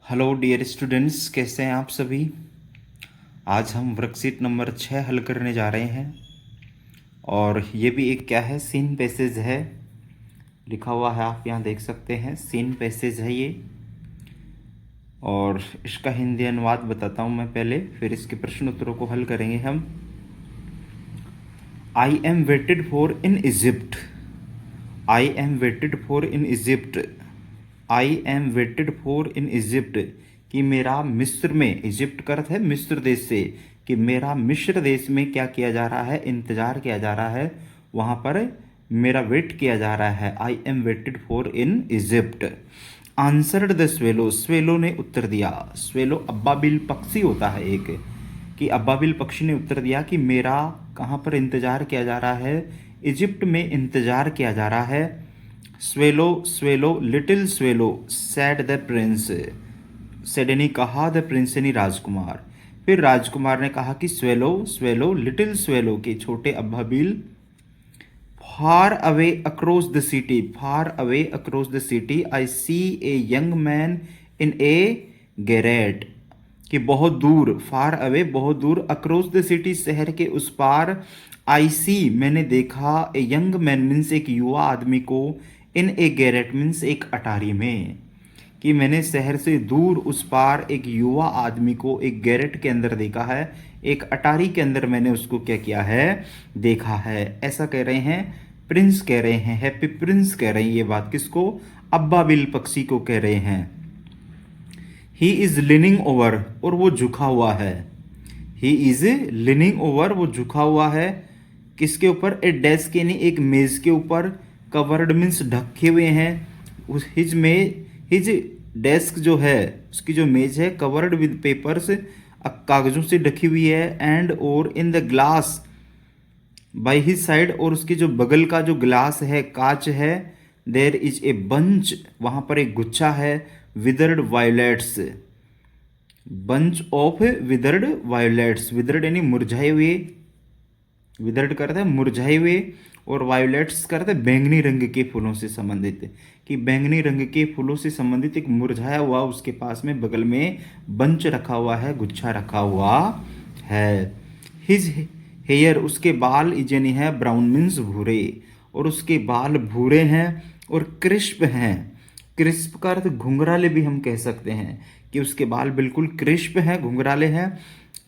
Hello dear students, कैसे हैं आप सभी। आज हम वर्कशीट नंबर 6 हल करने जा रहे हैं और ये भी एक क्या है, सीन पैसेज है। लिखा हुआ है, आप यहाँ देख सकते हैं, सीन पैसेज है ये। और इसका हिंदी अनुवाद बताता हूँ मैं पहले, फिर इसके प्रश्न उत्तरों को हल करेंगे हम। I am waited for in Egypt. I am waited for in Egypt. I am waited for in Egypt कि मेरा मिस्र में, इजिप्ट का अर्थ है मिस्र देश से, कि मेरा मिस्र देश में क्या किया जा रहा है, इंतजार किया जा रहा है, वहाँ पर मेरा वेट किया जा रहा है। I am waited for in Egypt. Answered the swallow, swallow ने उत्तर दिया। स्वेलो अब्बाबिल पक्षी होता है एक, कि अब्बाबिल पक्षी ने उत्तर दिया कि मेरा कहाँ पर इंतजार किया जा रहा है, इजिप्ट में इंतजार किया जा रहा है। Swallow swallow little swallow sad the prince, said यानी कहा, द प्रिंस यानी राजकुमार। फिर राजकुमार ने कहा कि स्वेलो स्वेलो लिटिल स्वेलो के छोटे अब्बाबिल, far away across the city, far away across the city I see a young man in a garret, कि बहुत दूर, फार अवे बहुत दूर, अक्रॉस द सिटी शहर के उस पार, आई सी मैंने देखा, ए यंग मैन मीन्स एक युवा आदमी को, इन ए गैरेट मीन्स एक अटारी में, कि मैंने शहर से दूर उस पार एक युवा आदमी को एक गैरेट के अंदर देखा है, एक अटारी के अंदर मैंने उसको क्या किया है, देखा है। ऐसा कह रहे हैं, प्रिंस कह रहे हैं, हैप्पी प्रिंस कह रहे हैं। ये बात किसको, अब्बाबिल पक्षी को कह रहे हैं। ही इज लिनिंग ओवर, और वो झुका हुआ है। ही इज लिनिंग ओवर, वो झुका हुआ है किसके ऊपर, ए डेस्क यानी एक मेज के ऊपर, कवर्ड मीन्स ढके हुए हैं, उस हिज डेस्क जो है, उसकी जो मेज है, कवर्ड विद पेपर्स, कागजों से ढकी हुई है, एंड और in the glass by his side, और उसके जो बगल का जो ग्लास है, कांच है, देयर इज ए बंच, वहां पर एक गुच्छा है, withered violets, bunch of withered violets, withered यानी मुरझाए हुए, विदर्ड करते हैं मुरझाए हुए, और वायोलेट्स करते हैं बैंगनी रंग के फूलों से संबंधित, कि बैंगनी रंग के फूलों से संबंधित एक मुरझाया हुआ, उसके पास में बगल में बंच रखा हुआ है, गुच्छा रखा हुआ है। हिज हेयर, उसके बाल, इजनी है, ब्राउन मीन्स भूरे, और उसके बाल भूरे हैं और क्रिस्प हैं। क्रिस्प का अर्थ घुंघराले भी हम कह सकते हैं, कि उसके बाल बिल्कुल क्रिस्प हैं, घुंघराले हैं।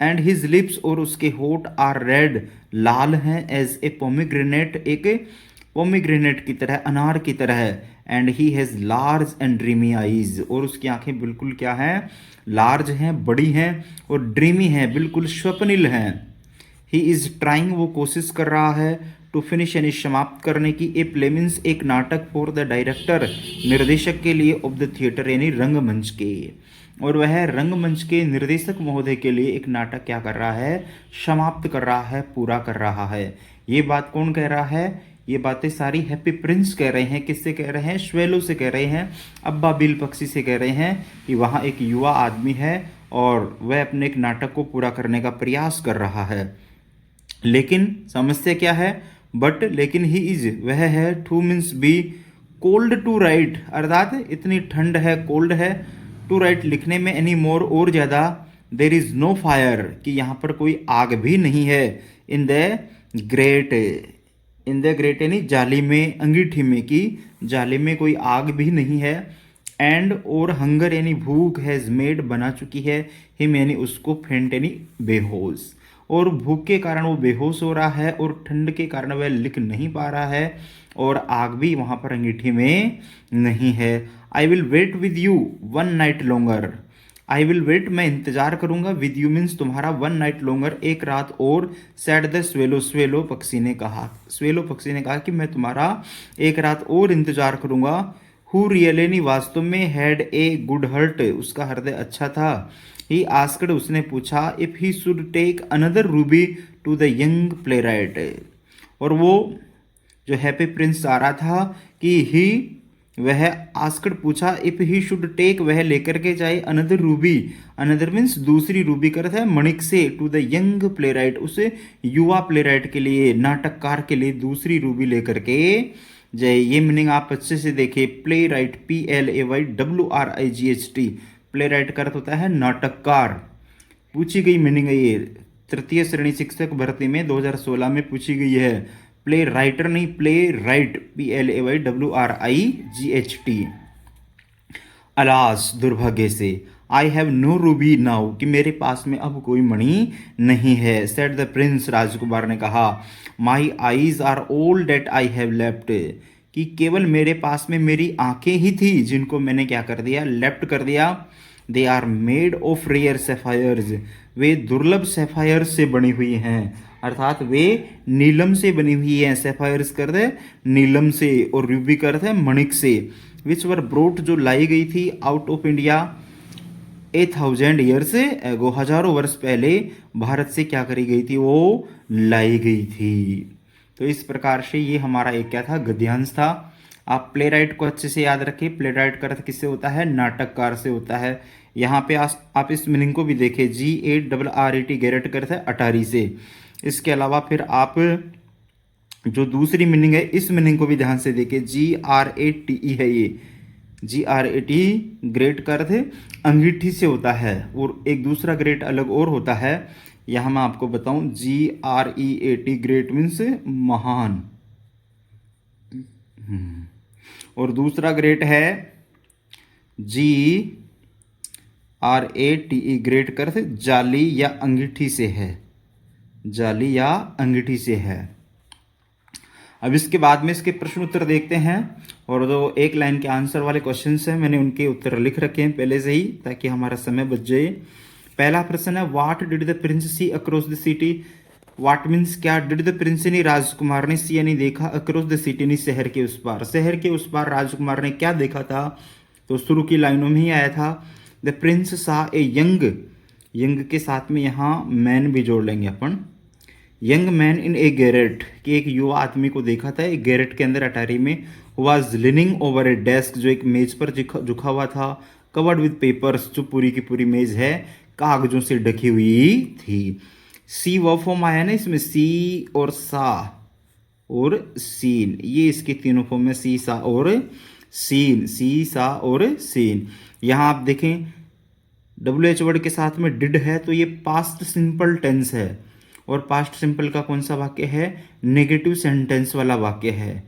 एंड हिज लिप्स, और उसके होठ, आर रेड, लाल हैं, एज ए पोमीग्रेनेट, एक पोमीग्रेनेट की तरह, अनार की तरह है। And he has large and dreamy eyes, और उसकी आंखें बिल्कुल क्या हैं, लार्ज हैं, बड़ी हैं, और ड्रीमी हैं, बिल्कुल स्वप्निल हैं। ही इज़ ट्राइंग, वो कोशिश कर रहा है, टू फिनिश यानी समाप्त करने की, ए प्ले मीन्स एक नाटक, फॉर द डायरेक्टर निर्देशक के लिए, ऑफ द थिएटर यानी रंगमंच के, और वह रंगमंच के निर्देशक महोदय के लिए एक नाटक क्या कर रहा है, समाप्त कर रहा है, पूरा कर रहा है। ये बात कौन कह रहा है, ये बातें सारी हैप्पी प्रिंस कह रहे हैं। किससे कह रहे हैं, श्वेलो से कह रहे हैं, अब्बाबिल पक्षी से कह रहे हैं, कि वहाँ एक युवा आदमी है और वह अपने एक नाटक को पूरा करने का प्रयास कर रहा है। लेकिन समस्या क्या है, बट लेकिन ही इज, वह है, too means be, cold to write, अर्थात इतनी ठंड है, कोल्ड है, टू राइट लिखने में, एनी मोर और ज़्यादा, देर इज़ नो फायर, कि यहाँ पर कोई आग भी नहीं है, in the great, in the great यानी जाली में, अंगीठी में, कि जाली में कोई आग भी नहीं है। एंड और हंगर यानी भूख, हैज़ मेड बना चुकी है, हिम यानी उसको, फेंट यानी बेहोश, और भूख के कारण वो बेहोश हो रहा है, और ठंड के कारण वह लिख नहीं पा रहा है, और आग भी वहाँ पर अंगीठी में नहीं है। I will wait with you one night longer, I will wait मैं इंतजार करूंगा, विद यू मीन्स तुम्हारा, वन नाइट लॉन्गर एक रात और, सैड द स्वेलो, स्वेलो पक्षी ने कहा, स्वेलो पक्षी ने कहा कि मैं तुम्हारा एक रात और इंतजार करूंगा। हु रियली, वास्तव में, हैड ए गुड हर्ट, उसका हृदय अच्छा था। ही आस्क्ड, उसने पूछा, if he should take another ruby to the young playwright, और वो जो हैप्पी प्रिंस चाह रहा था कि ही, वह आस्क्ड पूछा, इफ ही शुड टेक, वह लेकर के जाए, अनदर रूबी, अनदर मीन्स दूसरी रूबी करता है, मणिक से, to the young playwright, उसे युवा प्ले राइट के लिए, नाटककार के लिए दूसरी रूबी लेकर के जाए। ये मीनिंग आप अच्छे से देखिए, play right, PLAYWRIGHT, play right का अर्थ होता है नाटककार। पूछी गई मीनिंग है ये, तृतीय श्रेणी शिक्षक भर्ती में 2016 में पूछी गई है। प्ले राइटर नहीं, प्ले राइट, PLAYWRIGHT। अलास, दुर्भाग्य से, I have no ruby now, कि मेरे पास में अब कोई मणि नहीं है। सेड द प्रिंस, राजकुमार ने कहा। My eyes are all that I have left, कि केवल मेरे पास में मेरी आंखें ही थी जिनको मैंने क्या कर दिया, लेफ्ट कर दिया। They are made of rare sapphires, वे दुर्लभ सेफायर से बनी हुई हैं, अर्थात वे नीलम से बनी हुई हैं। सेफायर्स कर दे नीलम से, और रूबी कर दे मणिक से। विच वर ब्रोट, जो लाई गई थी, out of India 8,000 years ago, हजारों वर्ष पहले भारत से क्या करी गई थी, वो लाई गई थी। तो इस प्रकार से ये हमारा एक क्या था, गद्यांश था। आप प्ले राइट को अच्छे से याद रखिए। प्ले राइट का अर्थ किससे होता है, नाटककार से होता है। यहाँ पे आप इस मीनिंग को भी देखें, GARRET, गैरेट का अर्थ है अटारी से। इसके अलावा फिर आप जो दूसरी मीनिंग है, इस मीनिंग को भी ध्यान से देखिए, GRATE है ये। GRAT ग्रेट का अर्थ अंगीठी से होता है, और एक दूसरा ग्रेट अलग और होता है, यहां मैं आपको बताऊं। GREAT ग्रेट मीन्स महान, और दूसरा ग्रेट है GRATE, ग्रेट का अर्थ जाली या अंगीठी से है, जाली या अंगीठी से है। अब इसके बाद में इसके प्रश्न उत्तर देखते हैं, और जो एक लाइन के आंसर वाले क्वेश्चंस हैं मैंने उनके उत्तर लिख रखे हैं पहले से ही, ताकि हमारा समय बच जाए। पहला प्रश्न है, what did the prince see across the city. What means क्या, डिड द प्रिंस यानी राजकुमार ने, सी यानी देखा, अक्रॉस द सिटी यानी शहर के उस पार, शहर के उस पार राजकुमार ने क्या देखा था। तो शुरू की लाइनों में ही आया था, द प्रिंस सा ए यंग, यंग के साथ में यहाँ मैन भी जोड़ लेंगे अपन, young man in a garret, कि एक युवा आदमी को देखा था एक गैरेट के अंदर अटारी में। Was leaning over A desk, जो एक मेज पर झुका हुआ था। कवर्ड विद पेपर्स, जो पूरी की पूरी मेज है कागजों से ढकी हुई थी। सी वर्ब फॉर्म आया ना इसमें, सी और सा और सीन, ये इसके तीनों फॉर्म में, सी सा और सीन, सी सा और सीन। यहां आप देखें WH वर्ड के साथ में डिड है, तो ये पास्ट सिंपल टेंस है, और पास्ट सिंपल का कौन सा वाक्य है, नेगेटिव सेंटेंस वाला वाक्य है,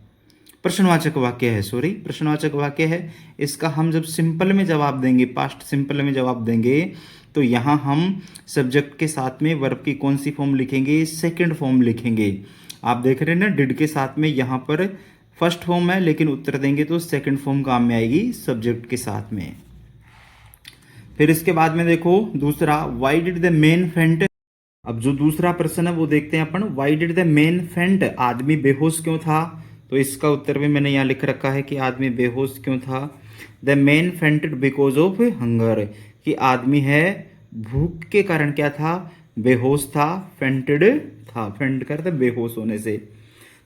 प्रश्नवाचक वाक्य है, सॉरी प्रश्नवाचक वाक्य है। इसका हम जब सिंपल में जवाब देंगे, पास्ट सिंपल में जवाब देंगे, तो यहाँ हम सब्जेक्ट के साथ में वर्ब की कौन सी फॉर्म लिखेंगे, सेकंड फॉर्म लिखेंगे। आप देख रहे हैं ना, डिड के साथ में यहाँ पर फर्स्ट फॉर्म है, लेकिन उत्तर देंगे तो सेकंड फॉर्म काम में आएगी सब्जेक्ट के साथ में। फिर इसके बाद में देखो दूसरा, व्हाई डिड द मैन फेंट। अब जो दूसरा प्रश्न है वो देखते हैं अपन, व्हाई डिड द मैन फेंट, आदमी बेहोश क्यों था। तो इसका उत्तर भी मैंने यहाँ लिख रखा है कि आदमी बेहोश क्यों था। The man fainted because of hunger, कि आदमी है भूख के कारण क्या था, बेहोश था, फेंटेड था, फेंट करते बेहोश होने से।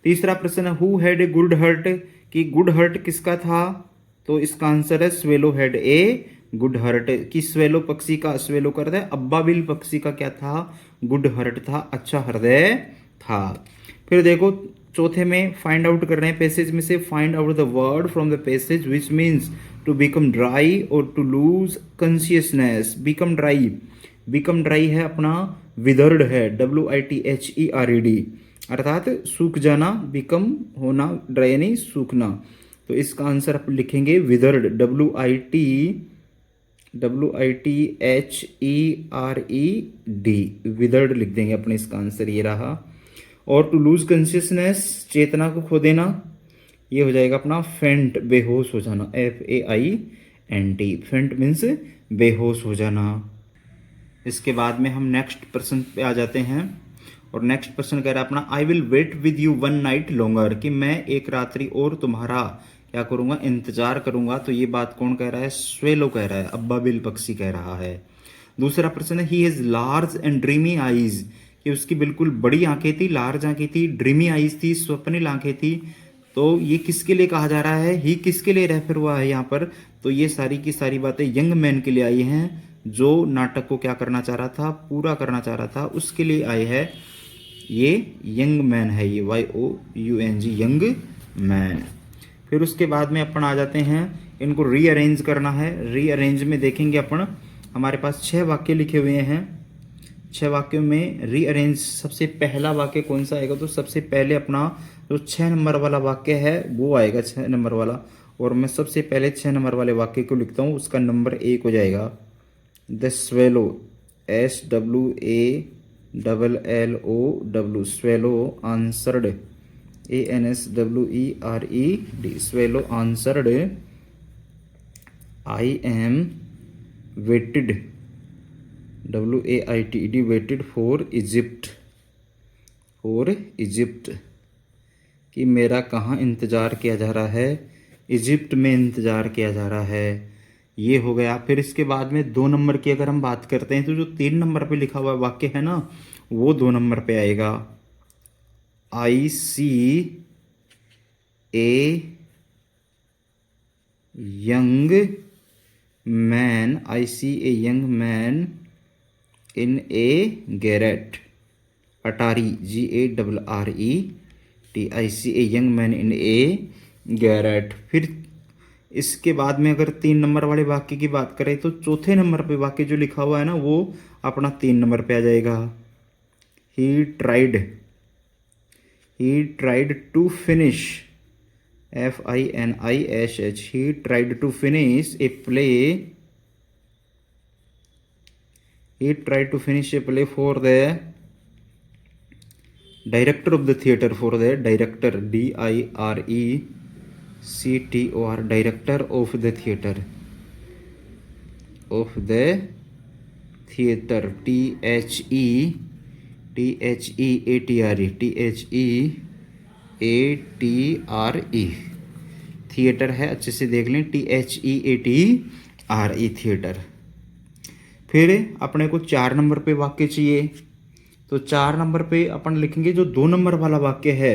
तीसरा प्रश्न है, who had a good heart, कि गुड हर्ट किसका था। तो इसका आंसर है swallow had a good heart, कि स्वेलो पक्षी का, स्वेलो करता है अब्बाबिल पक्षी का क्या था, गुड हर्ट था, अच्छा हृदय था। फिर देखो चौथे में फाइंड आउट कर रहे हैं पैसेज में से, find out the word from the passage which means to become dry और to lose consciousness. Become dry, become dry है अपना विदर्ड है, WITHERED, अर्थात सूख जाना, बिकम होना, ड्राई नहीं सूखना। तो इसका आंसर आप लिखेंगे विदर्ड, WITHERED, विदर्ड लिख देंगे अपने, इसका आंसर ये रहा। और टू लूज कॉन्शियसनेस, चेतना को खो देना, ये हो जाएगा अपना फेंट, बेहोश हो जाना, FAINT, फेंट मीन्स बेहोश हो जाना। इसके बाद में हम नेक्स्ट प्रश्न पे आ जाते हैं, और नेक्स्ट प्रश्न कह रहा है अपना, I will wait with you one night longer, कि मैं एक रात्रि और तुम्हारा क्या करूंगा, इंतजार करूंगा। तो ये बात कौन कह रहा है, स्वेलो कह रहा है, अब्बाबिल पक्षी कह रहा है। दूसरा प्रश्न है, he has large and dreamy eyes, कि उसकी बिल्कुल बड़ी आंखें थी, लार्ज आंखें थी, ड्रीमी आईज थी, स्वप्निल आंखें थी। तो ये किसके लिए कहा जा रहा है, ही किसके लिए रेफर हुआ है यहाँ पर। तो ये सारी की सारी बातें यंग मैन के लिए आई हैं, जो नाटक को क्या करना चाह रहा था, पूरा करना चाह रहा था, उसके लिए आए है। ये यंग मैन है, ये YOUNG, यंग मैन। फिर उसके बाद में अपन आ जाते हैं, इनको रीअरेंज करना है। रीअरेंज में देखेंगे अपन, हमारे पास 6 वाक्य लिखे हुए हैं। 6 वाक्यों में रीअरेंज सबसे पहला वाक्य कौन सा आएगा, तो सबसे पहले अपना जो 6 नंबर वाला वाक्य है वो आएगा, 6 नंबर वाला। और मैं सबसे पहले 6 नंबर वाले वाक्य को लिखता हूँ, उसका नंबर 1 हो जाएगा। The swallow, SWALLOW, swallow answered, ANSWERED, swallow answered, I am waited, WAITED, waited for Egypt, कि मेरा कहाँ इंतज़ार किया जा रहा है, इजिप्ट में इंतज़ार किया जा रहा है। ये हो गया। फिर इसके बाद में 2 नंबर की अगर हम बात करते हैं, तो जो 3 नंबर पे लिखा हुआ वाक्य है ना, वो 2 नंबर पे आएगा। I see a young man, I see a young man in a garret, Attari, GARRET, I see a young man in a garret। फिर इसके बाद में अगर 3 नंबर वाले वाक्य की बात करें, तो चौथे नंबर पे वाक्य जो लिखा हुआ है ना, वो अपना 3 नंबर पे आ जाएगा। He tried to finish, FINISH, he tried to finish a play for the director of the theater, for the director, DIRECTOR, director of the theater, THEATRE, theatre है, अच्छे से देख लें, THEATRE, थिएटर। फिर अपने को 4 नंबर पे वाक्य चाहिए, तो 4 नंबर पे अपन लिखेंगे जो 2 नंबर वाला वाक्य है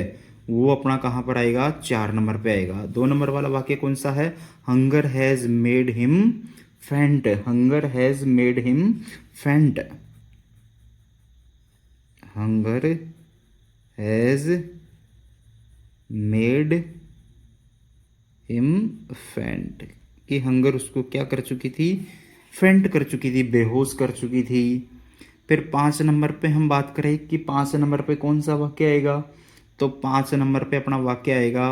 वो अपना कहाँ पर आएगा, 4 नंबर पे आएगा। 2 नंबर वाला वाक्य कौन सा है, हंगर हैज़ मेड हिम फेंट, हंगर हैज़ मेड हिम फेंट, हंगर हैज़ मेड हिम फेंट, कि हंगर उसको क्या कर चुकी थी, फेंट कर चुकी थी, बेहोश कर चुकी थी। फिर 5 नंबर पे हम बात करें कि 5 नंबर पे कौन सा वाक्य आएगा, तो 5 नंबर पे अपना वाक्य आएगा,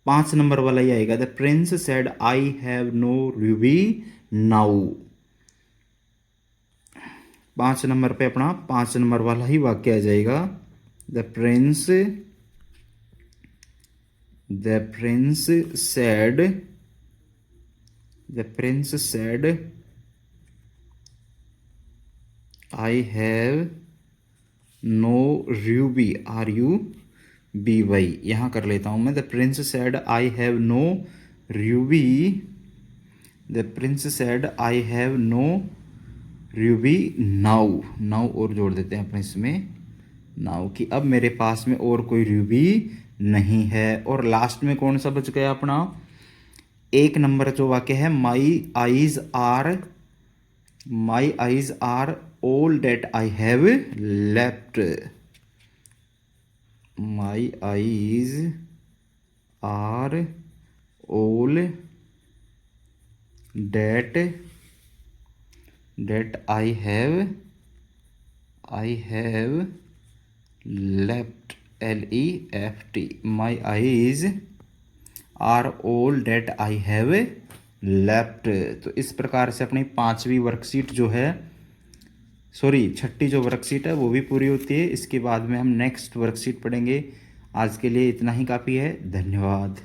5 नंबर वाला ही आएगा। The prince said I have no ruby now, 5 number पे अपना 5 नंबर वाला ही वाक्य आ जाएगा। The prince said I have no ruby, RUBY, यहाँ कर लेता हूँ मैं। The prince said I have no ruby, the prince said I have no ruby now, और जोड़ देते हैं अपने इसमें नाउ, कि अब मेरे पास में और कोई रूबी नहीं है। और लास्ट में कौन सा बच गया अपना, 1 नंबर जो वाक्य है, my eyes are all that I have left, my eyes are all that I have left, LEFT, my eyes are all that I have left. तो इस प्रकार से अपनी 5वीं वर्कशीट जो है, सॉरी 6ठी जो वर्कशीट है वो भी पूरी होती है। इसके बाद में हम नेक्स्ट वर्कशीट पढ़ेंगे। आज के लिए इतना ही काफ़ी है। धन्यवाद।